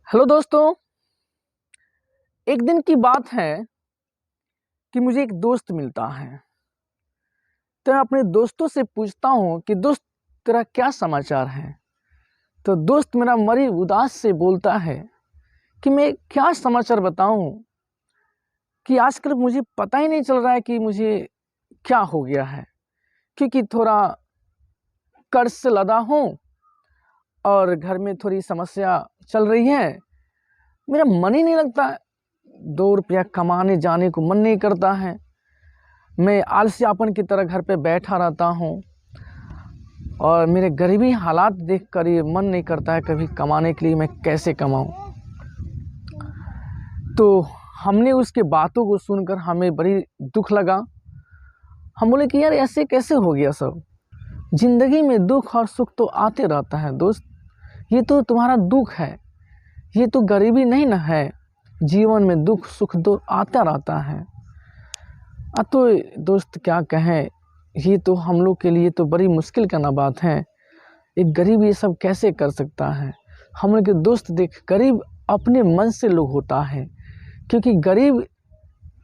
Hello दोस्तों। एक दिन की बात है कि मुझे एक दोस्त मिलता है। तो मैं अपने दोस्तों से पूछता हूँ कि दोस्त तेरा क्या समाचार है। तो दोस्त मेरा मरी उदास से बोलता है कि मैं क्या समाचार बताऊँ कि आजकल मुझे पता ही नहीं चल रहा है कि मुझे क्या हो गया है, क्योंकि थोड़ा कर्ज से लदा हूँ और घर में थोड़ी समस्या चल रही है। मेरा मन ही नहीं लगता, 2 रुपया कमाने जाने को मन नहीं करता है। मैं आलस्यापन की तरह घर पे बैठा रहता हूँ और मेरे गरीबी हालात देखकर ये मन नहीं करता है कभी कमाने के लिए मैं कैसे कमाऊँ। तो हमने उसके बातों को सुनकर हमें बड़ी दुख लगा। हम बोले कि यार ऐसे कैसे हो गया सब। ज़िंदगी में दुख और सुख तो आते रहता है दोस्त। ये तो तुम्हारा दुख है, ये तो गरीबी नहीं ना है। जीवन में दुख सुख तो आता रहता है। तो दोस्त क्या कहें, ये तो हम लोग के लिए तो बड़ी मुश्किल का ना बात है। एक गरीब ये सब कैसे कर सकता है। हम लोग के दोस्त देख, गरीब अपने मन से लोग होता है, क्योंकि गरीब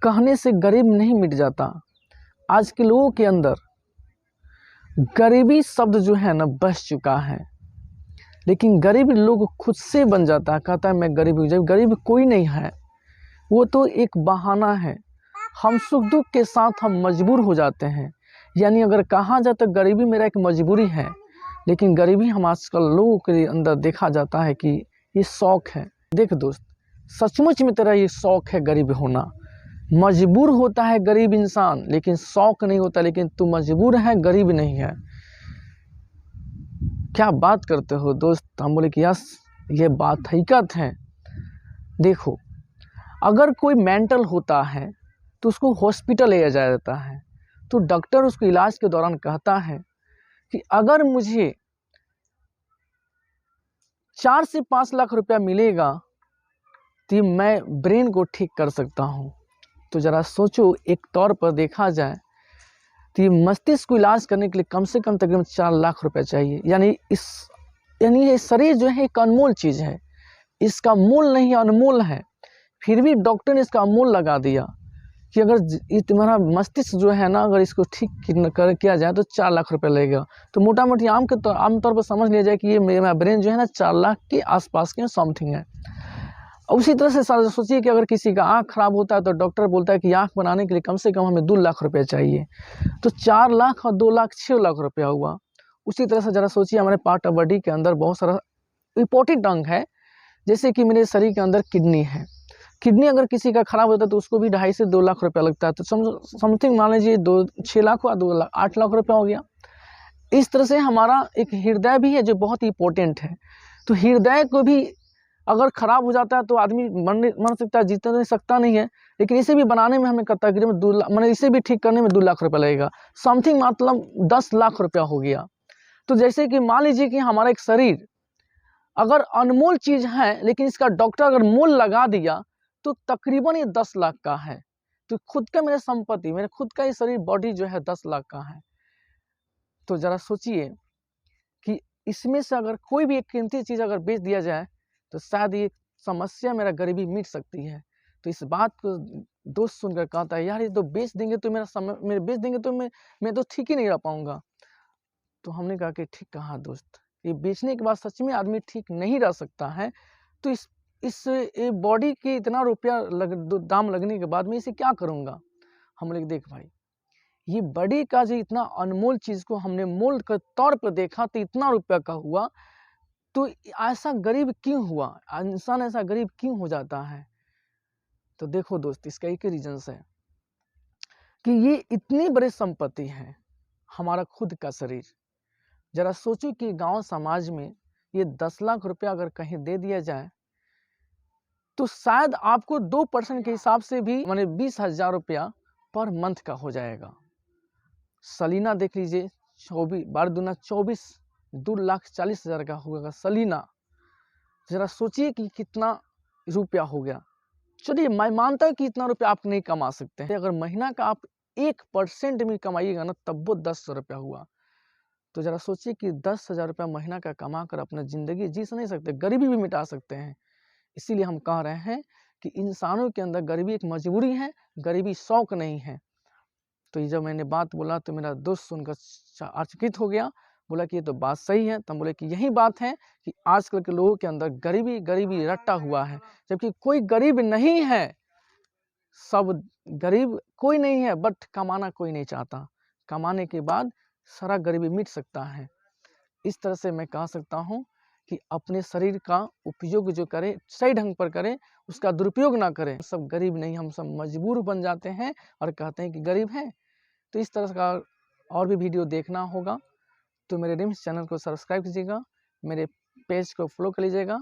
कहने से गरीब नहीं मिट जाता। आज के लोगों के अंदर गरीबी शब्द जो है ना बस चुका है, लेकिन गरीब लोग खुद से बन जाता है, कहता है मैं गरीब हूँ। जब गरीब कोई नहीं है, वो तो एक बहाना है। हम सुख दुख के साथ हम मजबूर हो जाते हैं। यानी अगर कहा जाए तो गरीबी मेरा एक मजबूरी है, लेकिन गरीबी हम आजकल लोगों के अंदर देखा जाता है कि ये शौक है। देख दोस्त, सचमुच में तेरा ये शौक है गरीब होना। मजबूर होता है गरीब इंसान, लेकिन शौक नहीं होता। लेकिन तू मजबूर है, गरीब नहीं है। क्या बात करते हो दोस्त। हम बोले कि यस, ये बात हकीकत है। देखो, अगर कोई मेंटल होता है तो उसको हॉस्पिटल ले जाया जाता है। तो डॉक्टर उसको इलाज के दौरान कहता है कि अगर मुझे 4 से 5 लाख रुपया मिलेगा तो मैं ब्रेन को ठीक कर सकता हूँ। तो ज़रा सोचो, एक तौर पर देखा जाए तो मस्तिष्क को इलाज करने के लिए कम से कम तकरीबन 4 लाख रुपया चाहिए। यानी ये शरीर जो है एक अनमोल चीज़ है, इसका मूल नहीं अनमोल है। फिर भी डॉक्टर ने इसका मूल लगा दिया कि अगर ये तुम्हारा मस्तिष्क जो है ना, अगर इसको ठीक किया जाए तो 4 लाख रुपए लगेगा। तो मोटा मोटी आमतौर पर समझ लिया जाए कि ये मेरा ब्रेन जो है ना 4 लाख के आसपास के समथिंग है। उसी तरह से सोचिए कि अगर किसी का आँख खराब होता है तो डॉक्टर बोलता है कि आँख बनाने के लिए कम से कम हमें 2 लाख रुपये चाहिए। तो 4 लाख और 2 लाख 6 लाख रुपया हुआ। उसी तरह से ज़रा सोचिए, हमारे पार्ट ऑफ बॉडी के अंदर बहुत सारा इम्पोर्टेंट अंग है। जैसे कि मेरे शरीर के अंदर किडनी है। किडनी अगर किसी का खराब होता है तो उसको भी 2.5 से 2 लाख रुपया लगता है। तो समथिंग मान लीजिए 6 लाख हुआ, 2 लाख 8 लाख रुपया हो गया। इस तरह से हमारा एक हृदय भी है जो बहुत ही इंपॉर्टेंट है। तो हृदय को भी अगर खराब हो जाता है तो आदमी मर सकता है, जीता नहीं सकता नहीं है। लेकिन इसे भी बनाने में हमें तकरीबन 2 लाख, मतलब इसे भी ठीक करने में 2 लाख रुपया लगेगा। समथिंग मतलब 10 लाख रुपया हो गया। तो जैसे कि मान लीजिए कि हमारा एक शरीर अगर अनमोल चीज़ है, लेकिन इसका डॉक्टर अगर मोल लगा दिया तो तकरीबन ये 10 लाख का है। तो खुद का मेरा संपत्ति, मेरा खुद का ये शरीर बॉडी जो है 10 लाख का है। तो ज़रा सोचिए कि इसमें से अगर कोई भी एक कीमती चीज़ अगर बेच दिया जाए तो शायद ये समस्या मेरा गरीबी मिट सकती है। तो इस बात को दोस्त सुनकर कहता है, यार ये तो बेच देंगे तो मेरे बेच देंगे तो मैं तो ठीक ही नहीं रह पाऊंगा। तो हमने कहा कि ठीक कहा दोस्त, ये बेचने के बाद सच में आदमी ठीक नहीं रह सकता है। तो इस बॉडी के इतना रुपया दाम लगने के बाद मैं इसे क्या करूँगा। हम लोग देख भाई, ये बॉडी का जो इतना अनमोल चीज़ को हमने मोल के तौर पर देखा तो इतना रुपया का हुआ। तो ऐसा गरीब क्यों हुआ, इंसान ऐसा गरीब क्यों हो जाता है। तो देखो दोस्त, इसका एक ही रीजन है कि ये इतनी बड़ी संपत्ति है, हमारा खुद का शरीर। जरा सोचो कि गांव समाज में ये 10 लाख रुपया अगर कहीं दे दिया जाए तो शायद आपको 2% के हिसाब से भी माने 20,000 रुपया पर मंथ का हो जाएगा। सलीना देख लीजिए, 24 12 दूना 24, 2,40,000 का होगा सलीना। जरा सोचिए कि कितना रुपया हो गया। चलिए मैं मानता हूँ कि इतना रुपया आप नहीं कमा सकते हैं। अगर महीना का आप 1% भी कमाइएगा ना तब वो 10 रुपया हुआ। तो जरा सोचिए कि 10,000 रुपया महीना का कमा कर अपना ज़िंदगी जी नहीं सकते, गरीबी भी मिटा सकते हैं। इसीलिए हम कह रहे हैं कि इंसानों के अंदर गरीबी एक मजबूरी है, गरीबी शौक नहीं है। तो ये जब मैंने बात बोला तो मेरा दोस्त सुनकर आश्चर्यचकित हो गया, बोला कि ये तो बात सही है। तब बोले कि यही बात है कि आजकल के लोगों के अंदर गरीबी गरीबी रट्टा हुआ है, जबकि कोई गरीब नहीं है, सब गरीब कोई नहीं है, बट कमाना कोई नहीं चाहता। कमाने के बाद सारा गरीबी मिट सकता है। इस तरह से मैं कह सकता हूँ कि अपने शरीर का उपयोग जो करे सही ढंग पर करें, उसका दुरुपयोग ना करें। सब गरीब नहीं, हम सब मजबूर बन जाते हैं और कहते हैं कि गरीब हैं। तो इस तरह का और भी वीडियो देखना होगा तो मेरे रिम्स चैनल को सब्सक्राइब कीजिएगा, मेरे पेज को फॉलो कर लीजिएगा।